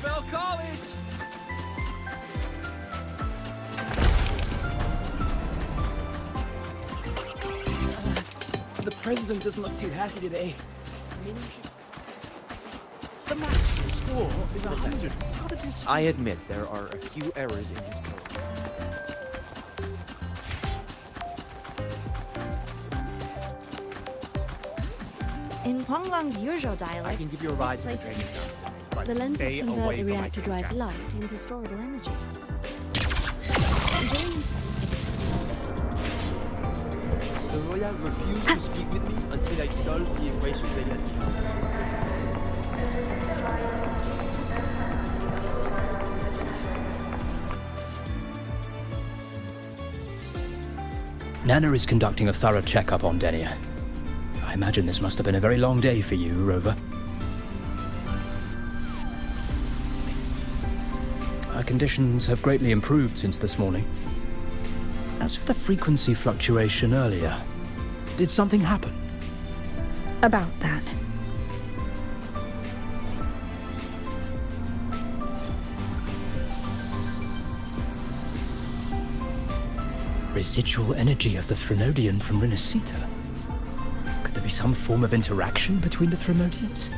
Spell College! The president doesn't look too happy today. Maybe you should... The maximum score is 100. How did this... I admit there are a few errors in his code. In Huanglang's usual dialect, I can give you a ride to the this place training is- grounds, but the lenses stay convert away the from my reactor safe drive channel. light into storable energy. The Royal refused to speak with me until I solved the equation they let me have. Nana is conducting a thorough checkup on Denia. I imagine this must have been a very long day for you, Rover. Her conditions have greatly improved since this morning. As for the frequency fluctuation earlier, did something happen? About that. Residual energy of the Threnodian from Renacita? Could there be some form of interaction between the Threnodians?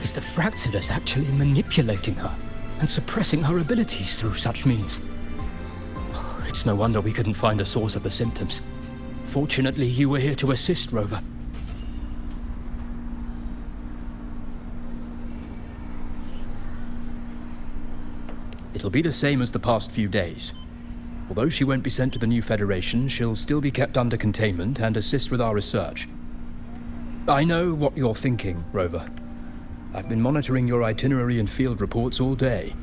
Is the Fractidus actually manipulating her and suppressing her abilities through such means? It's no wonder we couldn't find a source of the symptoms. Fortunately, you were here to assist, Rover. It'll be the same as the past few days. Although she won't be sent to the new Federation, she'll still be kept under containment and assist with our research. I know what you're thinking, Rover. I've been monitoring your itinerary and field reports all day.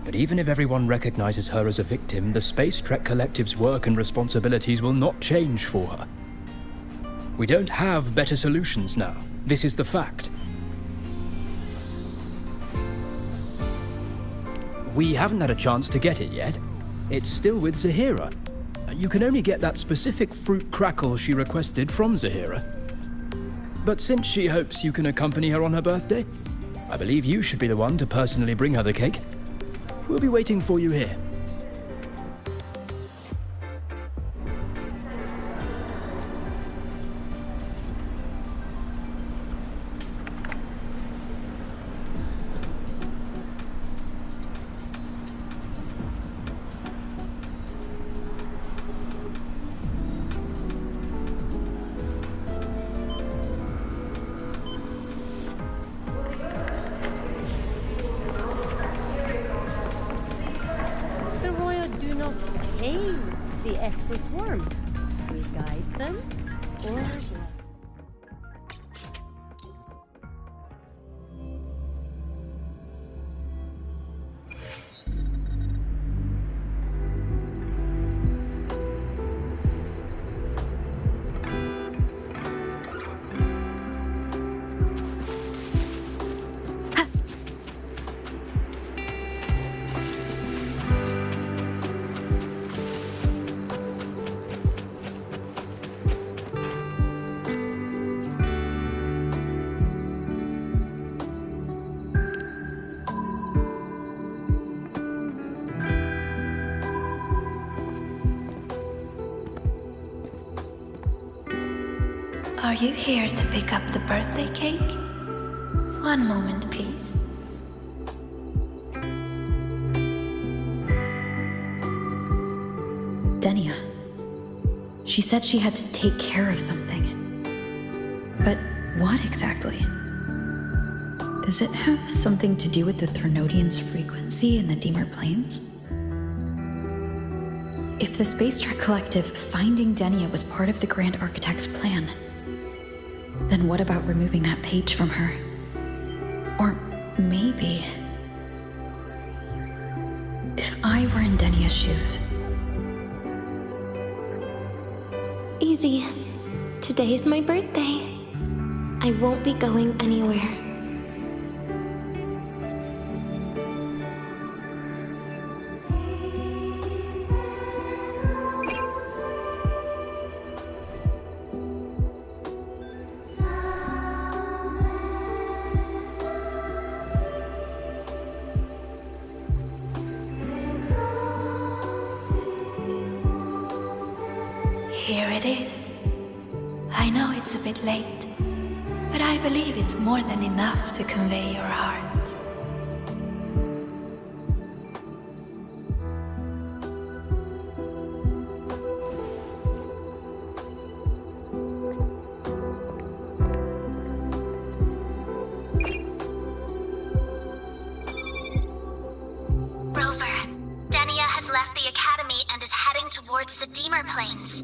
But even if everyone recognizes her as a victim, the Space Trek Collective's work and responsibilities will not change for her. We don't have better solutions now. This is the fact. We haven't had a chance to get it yet. It's still with Zahira. You can only get that specific fruit crackle she requested from Zahira. But since she hopes you can accompany her on her birthday, I believe you should be the one to personally bring her the cake. We'll be waiting for you here. The Royal do not tame the exoswarm. We guide them or blood. Are you here to pick up the birthday cake? One moment, please. Denia. She said she had to take care of something. But what exactly? Does it have something to do with the Threnodian's frequency in the Deemer Plains? If the Space Trek Collective finding Denia was part of the Grand Architect's plan, then what about removing that page from her? Or maybe... if I were in Denia's shoes... Easy. Today is my birthday. I won't be going anywhere. Here it is. I know it's a bit late, but I believe it's more than enough to convey your heart. Rover, Denia has left the academy and is heading towards the Deemer Plains.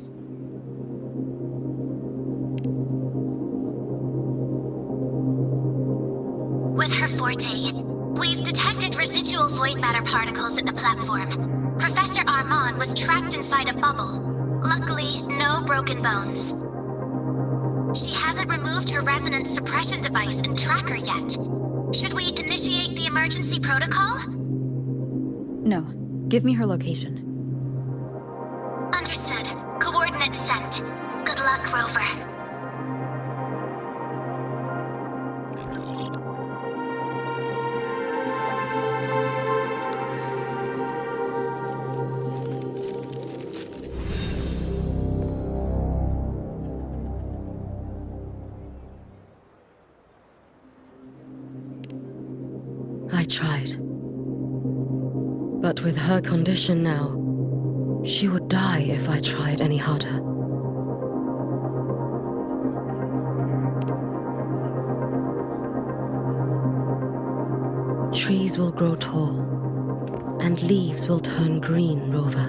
With her forte, we've detected residual void matter particles at the platform. Professor Armand was trapped inside a bubble. Luckily, no broken bones. She hasn't removed her resonance suppression device and tracker yet. Should we initiate the emergency protocol? No. Give me her location. Understood. Coordinates sent. Good luck, Rover. I tried. But with her condition now, she would die if I tried any harder. Trees will grow tall, and leaves will turn green, Rover.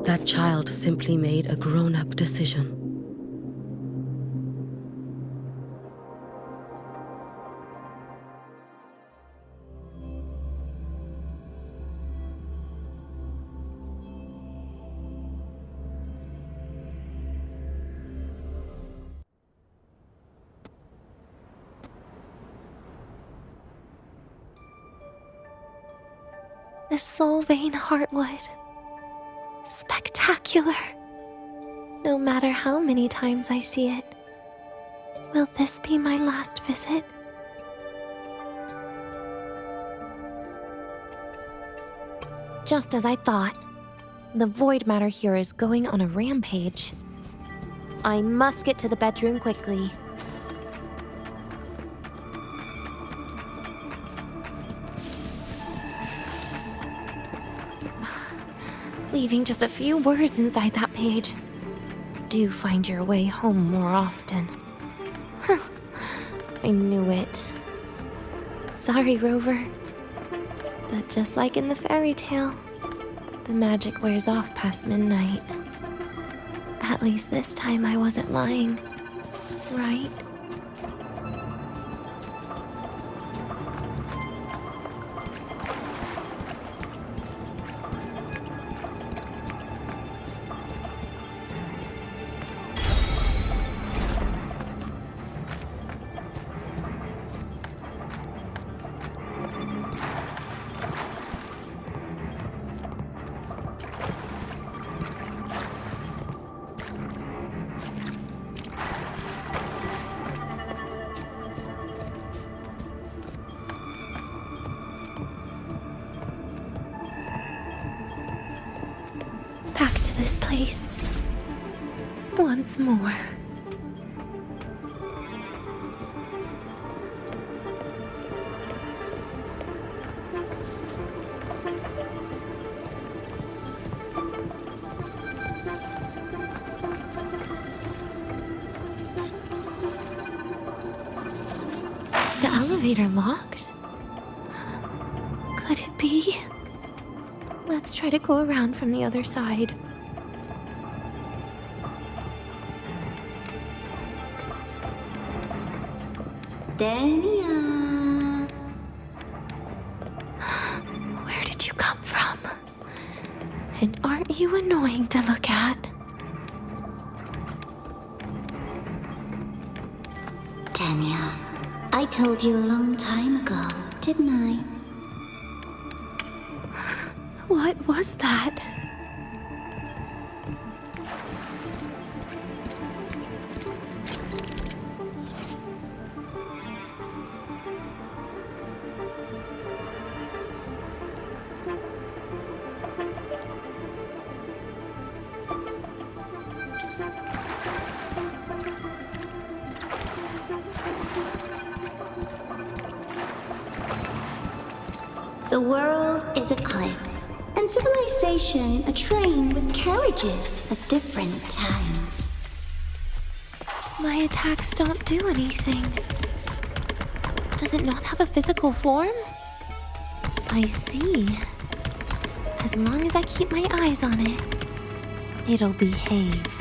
That child simply made a grown-up decision. The Soul Vein Heartwood. Spectacular. No matter how many times I see it. Will this be my last visit? Just as I thought. The void matter here is going on a rampage. I must get to the bedroom quickly. Leaving just a few words inside that page. Do find your way home more often. I knew it. Sorry, Rover. But just like in the fairy tale, the magic wears off past midnight. At least this time I wasn't lying, right? Back to this place. Once more. Is the elevator locked? Could it be? Let's try to go around from the other side. Denia! Where did you come from? And aren't you annoying to look at? Denia, I told you a long time ago, didn't I? What was that? The world is a cliff, and civilization a train with carriages of different times. My attacks don't do anything. Does it not have a physical form? I see. As long as I keep my eyes on it, it'll behave.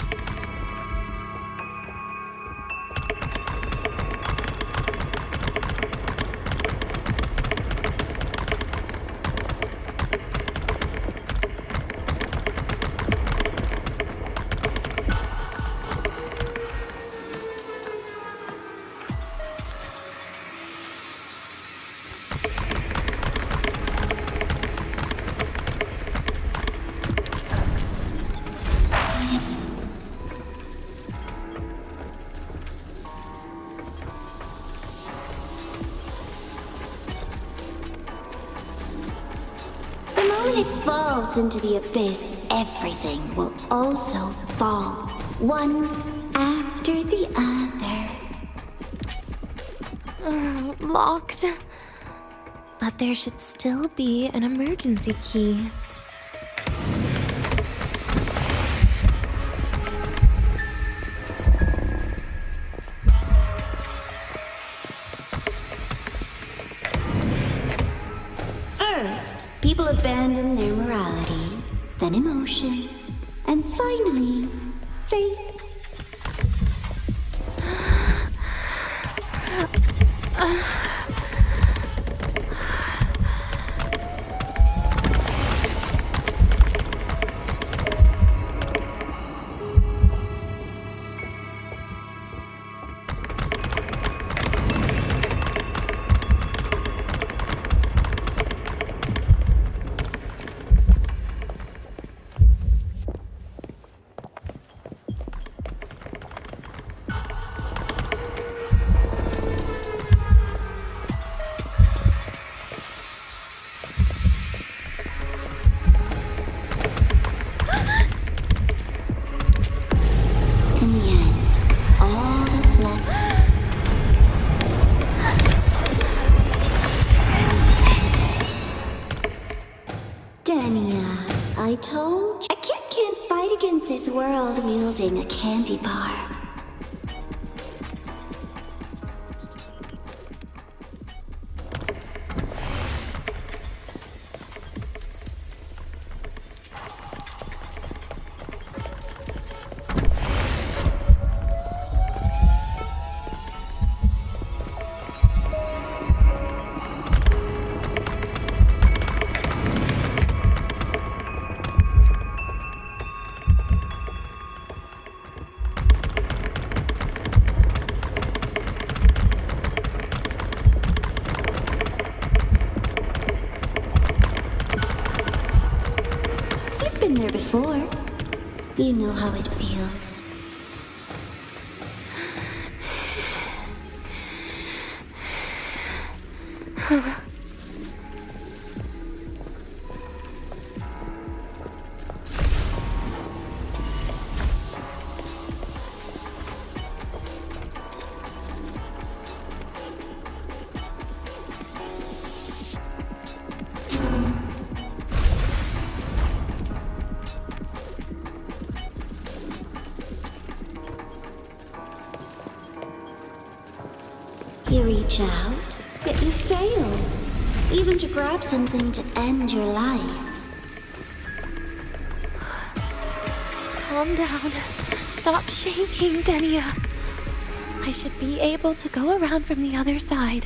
When it falls into the abyss, everything will also fall, one after the other. Locked. But there should still be an emergency key. First, people abandon their morality, then emotions, and finally, faith. In the end, all that's left. Denia, I told you. A kid can't fight against this world wielding a candy bar. Been there before. You know how it feels. You reach out, yet you fail. Even to grab something to end your life. Calm down. Stop shaking, Denia. I should be able to go around from the other side.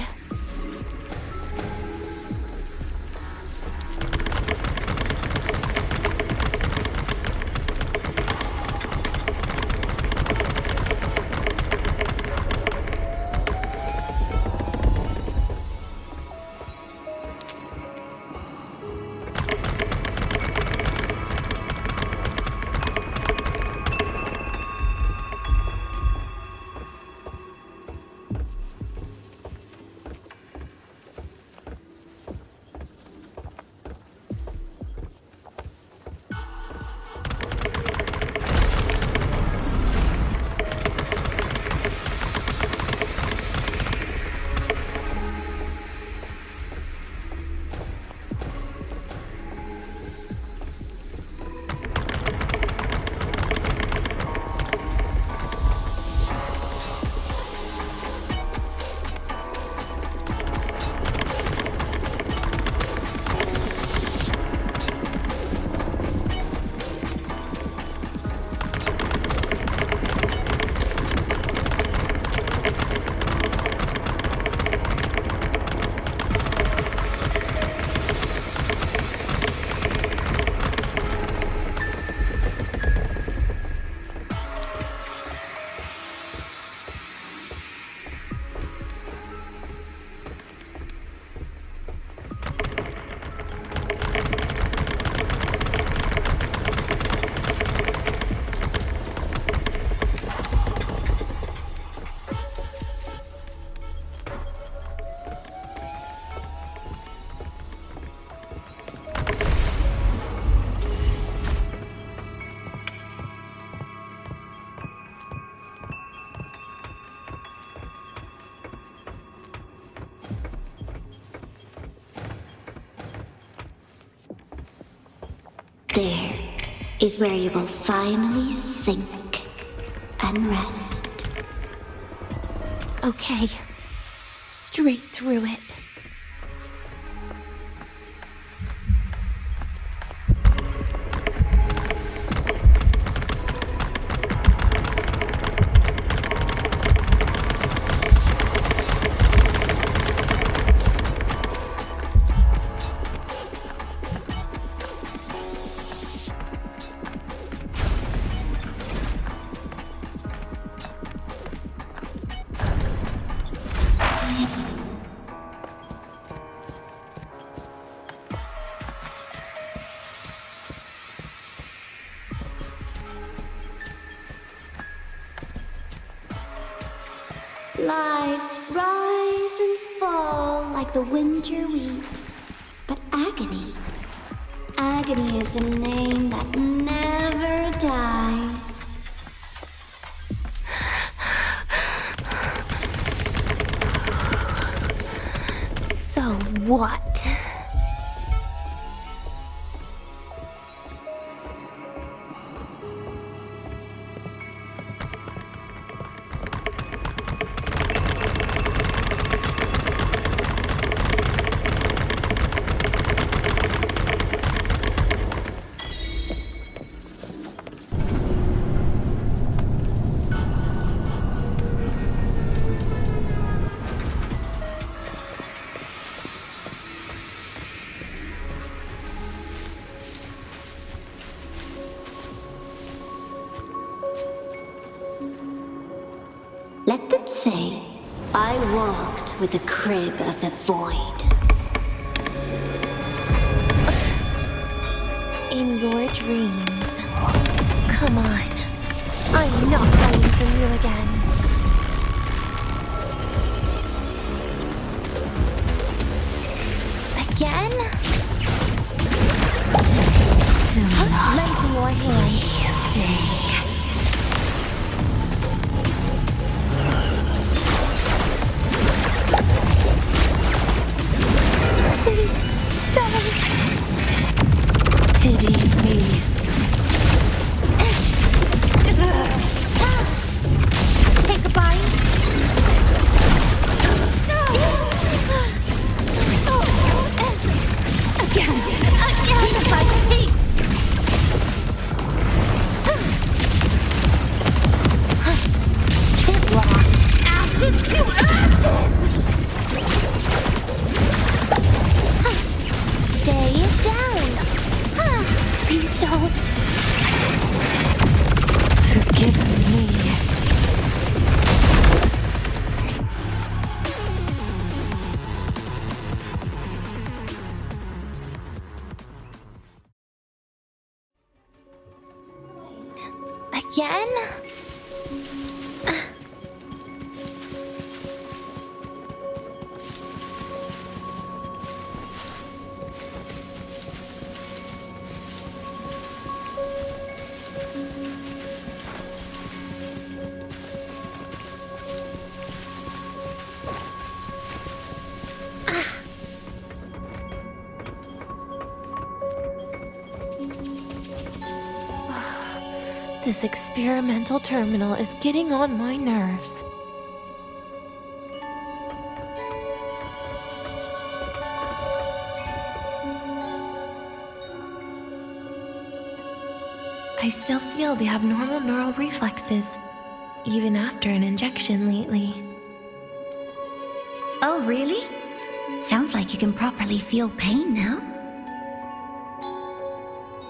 There is where you will finally sink and rest. Okay. Straight through it. Lives rise and fall like the winter wheat. But agony is the name that never dies. So what? Let them say, I walked with the crib of the void. In your dreams. Come on. I'm not running from you again. Again? Lend your hand. Stay. Please, don't. Pity me. Take a bite. Again. Piece by piece. Get lost. Ashes to ashes. Stay down. Please don't. Forgive me. Again? This experimental terminal is getting on my nerves. I still feel the abnormal neural reflexes, even after an injection lately. Oh, really? Sounds like you can properly feel pain now.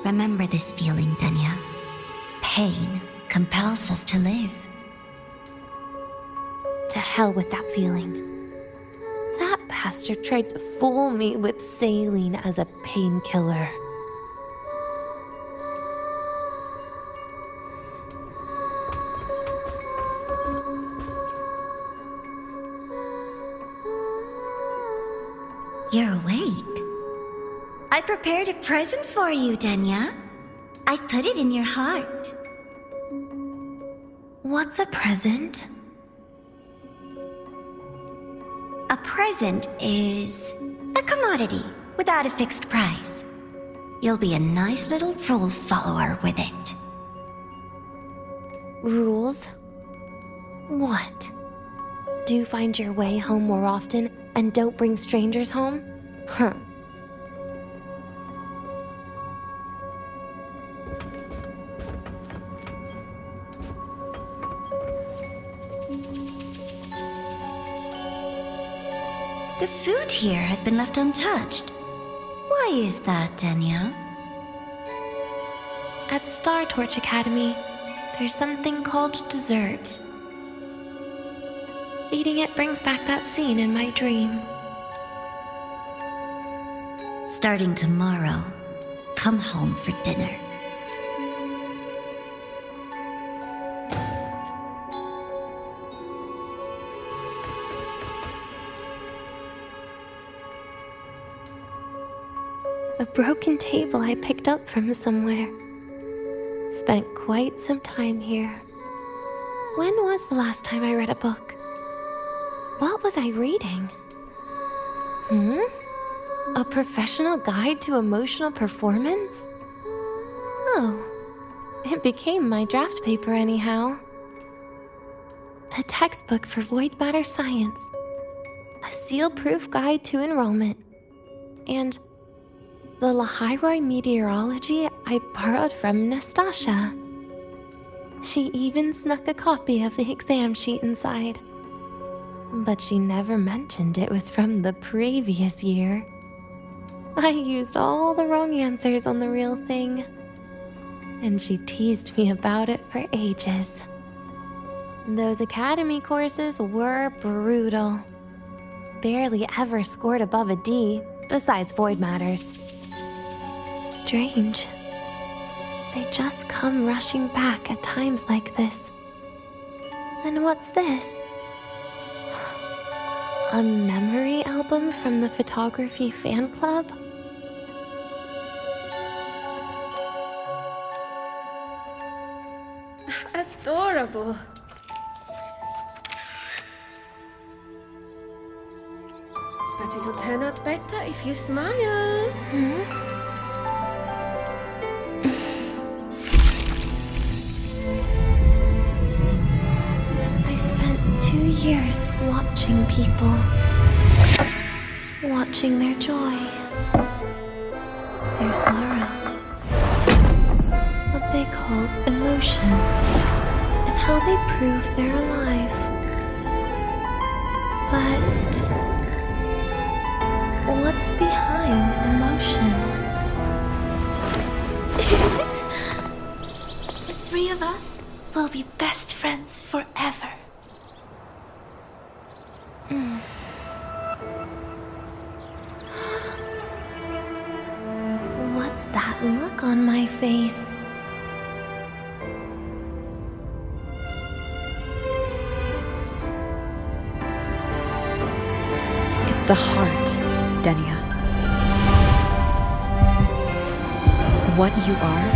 Remember this feeling, Denia. Pain compels us to live. To hell with that feeling. That bastard tried to fool me with saline as a painkiller. You're awake. I prepared a present for you, Denia. I put it in your heart. What's a present? A present is a commodity without a fixed price. You'll be a nice little rule follower with it. Rules? What? Do find your way home more often and don't bring strangers home? Huh. The food here has been left untouched. Why is that, Denia? At Star Torch Academy, there's something called dessert. Eating it brings back that scene in my dream. Starting tomorrow, come home for dinner. A broken table I picked up from somewhere. Spent quite some time here. When was the last time I read a book? What was I reading? A professional guide to emotional performance? Oh, it became my draft paper anyhow. A textbook for void matter science. A seal-proof guide to enrollment. And the Lahiroi meteorology I borrowed from Nastasha. She even snuck a copy of the exam sheet inside. But she never mentioned it was from the previous year. I used all the wrong answers on the real thing. And she teased me about it for ages. Those academy courses were brutal. Barely ever scored above a D, besides void matters. Strange. They just come rushing back at times like this. And what's this? A memory album from the photography fan club? Adorable. But it'll turn out better if you smile. I spent 2 years watching people. Watching their joy. Their sorrow. What they call emotion is how they prove they're alive. But what's behind emotion? The three of us will be best friends forever. What's that look on my face? It's the heart, Denia. What you are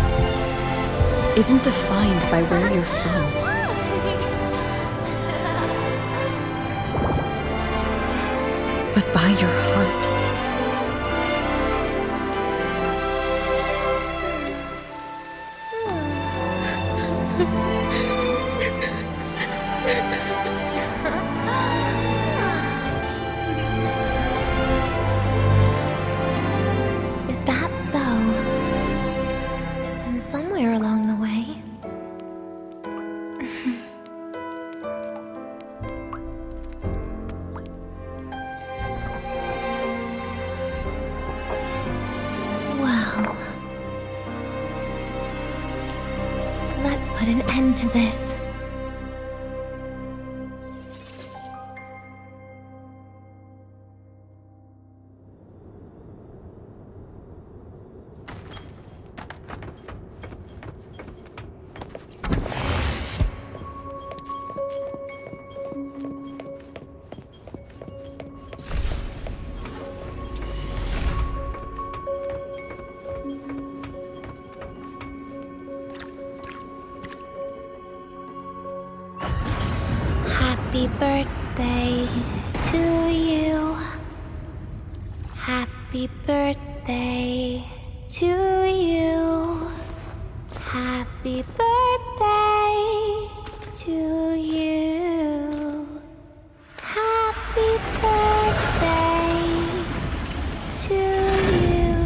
isn't defined by where you're from, but by your heart. Is that so? Then somewhere along the way. Well, let's put an end to this. Happy birthday to you. Happy birthday to Happy birthday to you. Happy birthday to you.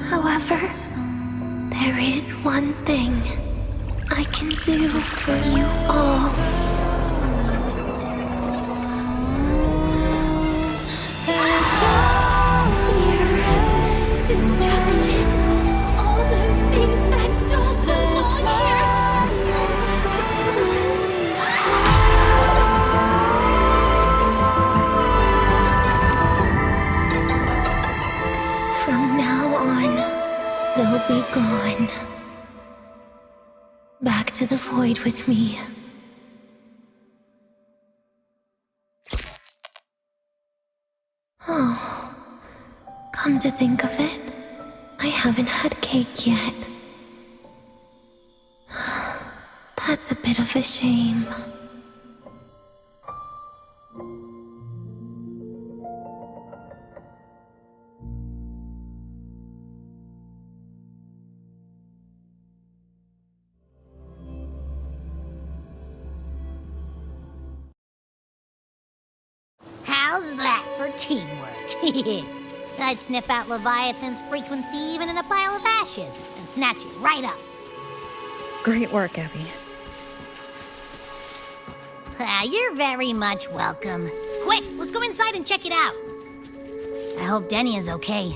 However, there is one thing I can do for you all. Fear, destruction, all those things that don't belong here. From now on, they'll be gone. Back to the void with me. Oh, come to think of it, I haven't had cake yet. That's a bit of a shame. How's that for teamwork? I'd sniff out Leviathan's frequency even in a pile of ashes and snatch it right up. Great work, Abby. You're very much welcome. Quick, let's go inside and check it out. I hope Denia's okay.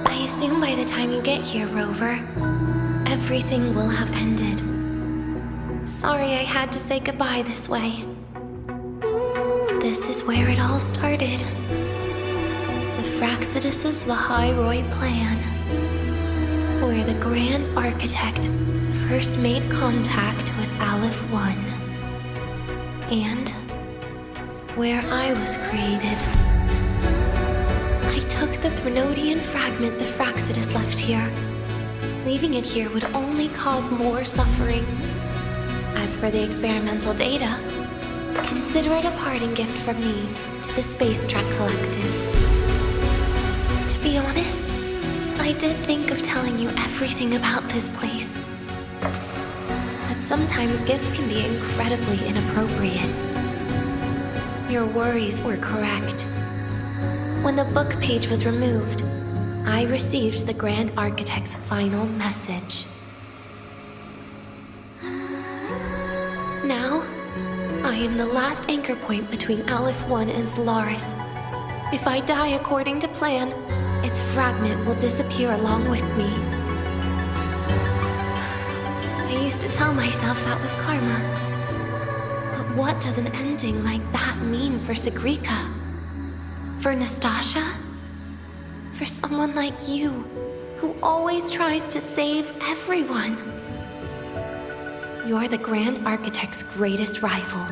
I assume by the time you get here, Rover, everything will have ended. Sorry I had to say goodbye this way. This is where it all started. The Fraxidus' Lahairoi plan, where the Grand Architect first made contact with Aleph 1, and where I was created. I took the Threnodian fragment the Fraxidus left here. Leaving it here would only cause more suffering. As for the experimental data, consider it a parting gift from me to the Space Trek Collective. To be honest, I did think of telling you everything about this place. But sometimes gifts can be incredibly inappropriate. Your worries were correct. When the book page was removed, I received the Grand Architect's final message. Now, I am the last anchor point between Aleph 1 and Solaris. If I die according to plan, its fragment will disappear along with me. I used to tell myself that was karma. But what does an ending like that mean for Sigrika? For Nastasha? For someone like you, who always tries to save everyone? You're the Grand Architect's greatest rival.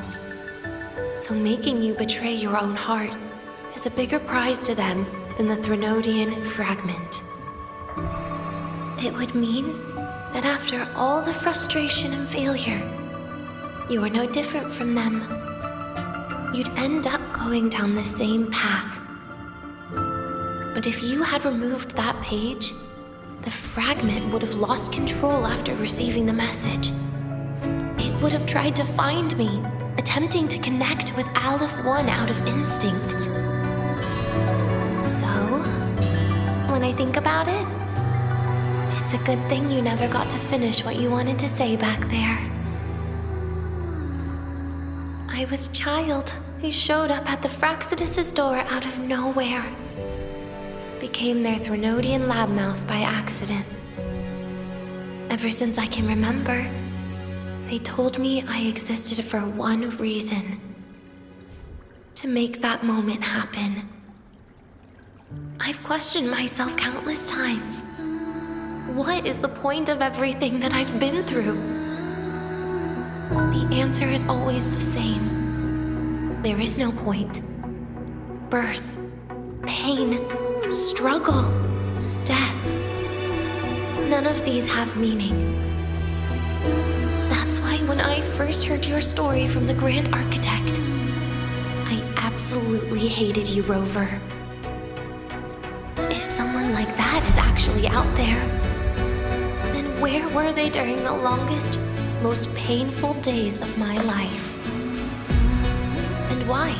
So making you betray your own heart is a bigger prize to them than the Threnodian fragment. It would mean that after all the frustration and failure, you are no different from them. You'd end up going down the same path. But if you had removed that page, the fragment would have lost control after receiving the message. It would have tried to find me, attempting to connect with Aleph 1 out of instinct. So, when I think about it, it's a good thing you never got to finish what you wanted to say back there. I was a child who showed up at the Fraxidus' door out of nowhere. Became their Threnodian lab mouse by accident. Ever since I can remember, they told me I existed for one reason. To make that moment happen. I've questioned myself countless times. What is the point of everything that I've been through? The answer is always the same. There is no point. Birth, pain, struggle, death. None of these have meaning. That's why when I first heard your story from the Grand Architect, I absolutely hated you, Rover. If someone like that is actually out there, then where were they during the longest, most painful days of my life? And why?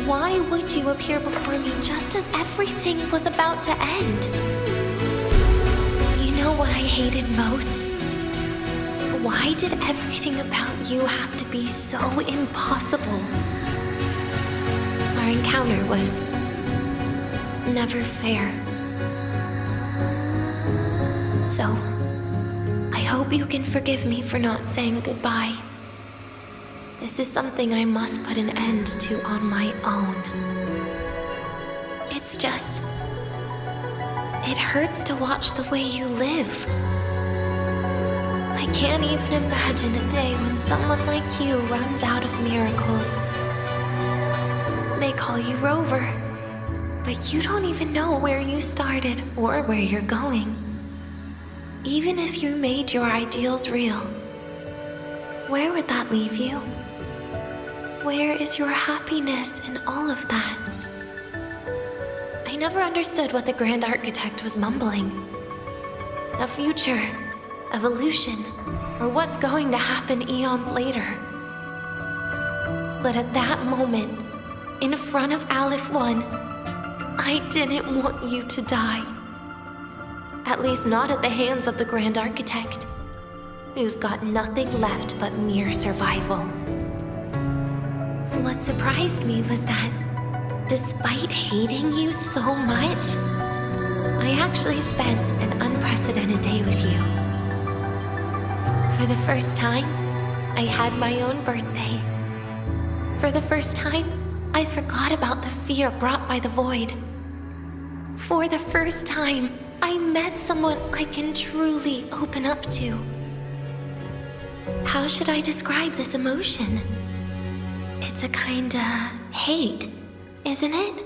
Why would you appear before me just as everything was about to end? You know what I hated most? Why did everything about you have to be so impossible? Our encounter was never fair. So, I hope you can forgive me for not saying goodbye. This is something I must put an end to on my own. It's just... it hurts to watch the way you live. I can't even imagine a day when someone like you runs out of miracles. They call you Rover, but you don't even know where you started or where you're going. Even if you made your ideals real, where would that leave you? Where is your happiness in all of that? I never understood what the Grand Architect was mumbling. The future, evolution, or what's going to happen eons later. But at that moment, in front of Aleph 1, I didn't want you to die. At least not at the hands of the Grand Architect, who's got nothing left but mere survival. What surprised me was that, despite hating you so much, I actually spent an unprecedented day with you. For the first time, I had my own birthday. For the first time, I forgot about the fear brought by the void. For the first time, I met someone I can truly open up to. How should I describe this emotion? It's a kinda hate, isn't it?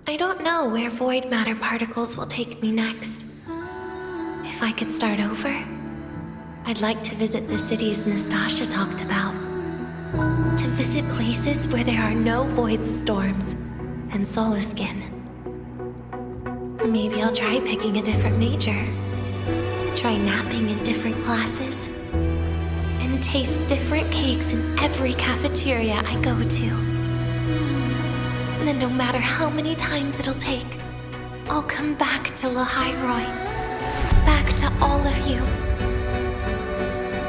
I don't know where void matter particles will take me next. If I could start over, I'd like to visit the cities Nastasha talked about. To visit places where there are no void storms and Solaskin. Maybe I'll try picking a different major. try napping in different classes, and taste different cakes in every cafeteria I go to. And then no matter how many times it'll take, I'll come back to Lahairoi, back to all of you.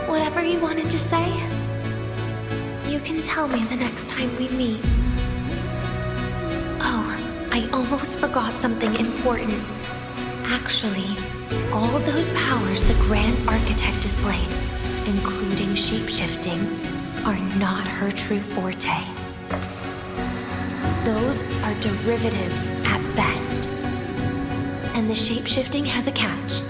Whatever you wanted to say, you can tell me the next time we meet. Oh, I almost forgot something important. Actually, all of those powers the Grand Architect displayed, including shapeshifting, are not her true forte. Those are derivatives at best. And the shapeshifting has a catch.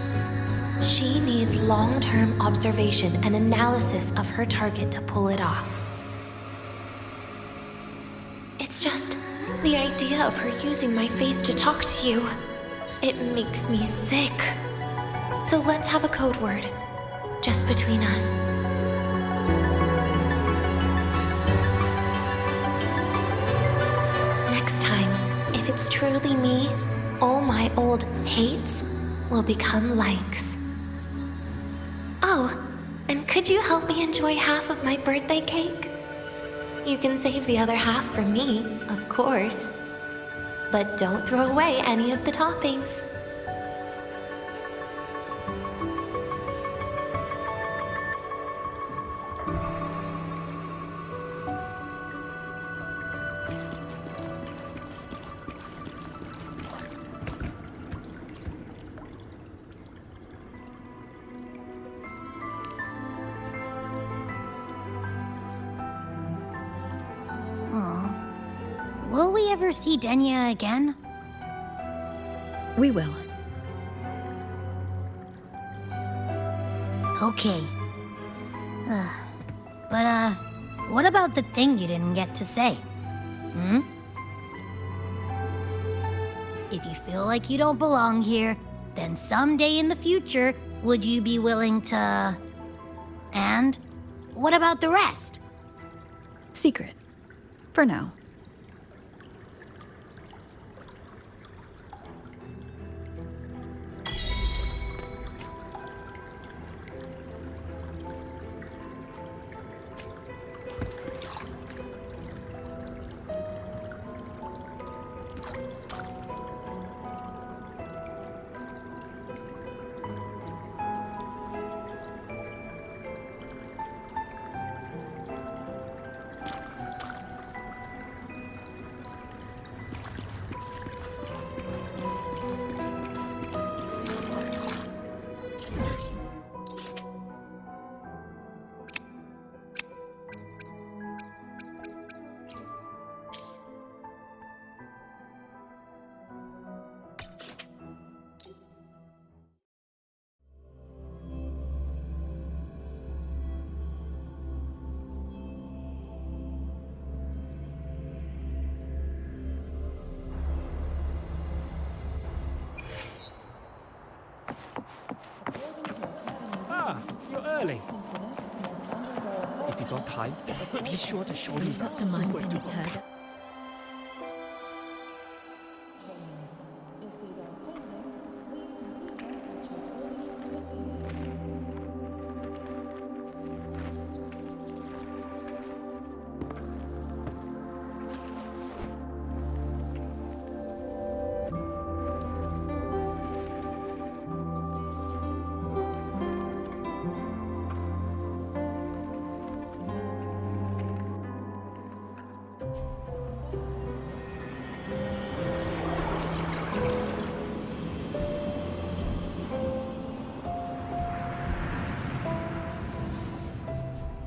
She needs long-term observation and analysis of her target to pull it off. It's just the idea of her using my face to talk to you. It makes me sick. So let's have a code word, just between us. Next time, if it's truly me, all my old hates will become likes. Oh, and could you help me enjoy half of my birthday cake? You can save the other half for me, of course. But don't throw away any of the toppings. Will we ever see Denia again? We will. Okay. But, what about the thing you didn't get to say? If you feel like you don't belong here, then someday in the future, would you be willing to... And what about the rest? Secret. For now. You're early. If you got time, be sure to show me Got the mind in your head.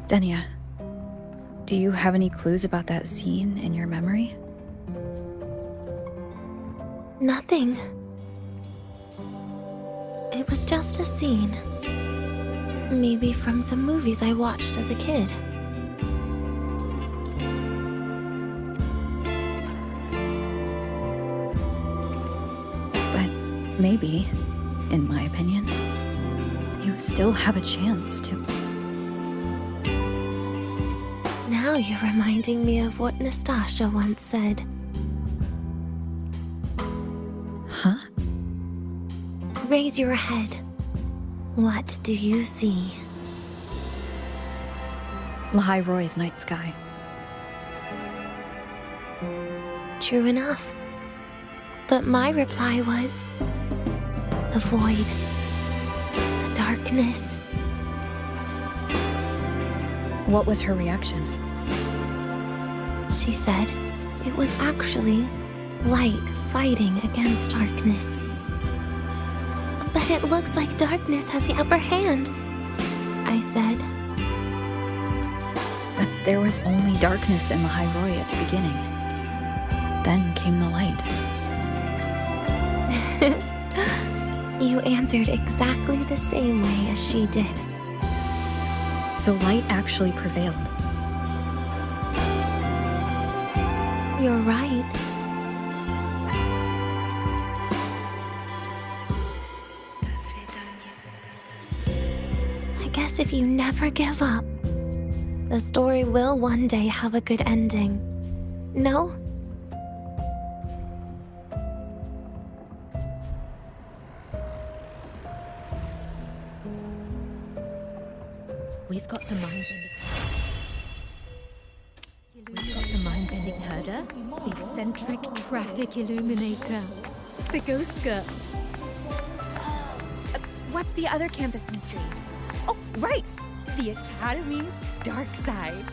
Denia, do you have any clues about that scene in your memory? Nothing. It was just a scene. Maybe from some movies I watched as a kid. But maybe, in my opinion, you still have a chance to. Now you're reminding me of what Nastasha once said. Huh? Raise your head. What do you see? Lahai Roy's night sky. True enough. But my reply was the void, the darkness. What was her reaction? She said it was actually light fighting against darkness. But it looks like darkness has the upper hand, I said. But there was only darkness in Lahai Roy at the beginning. Then came the light. You answered exactly the same way as she did. So light actually prevailed. You're right. I guess if you never give up, the story will one day have a good ending. No? We've got the mind-bending herder, the eccentric traffic illuminator, the ghost girl. What's the other campus mystery? Oh, right! The Academy's dark side.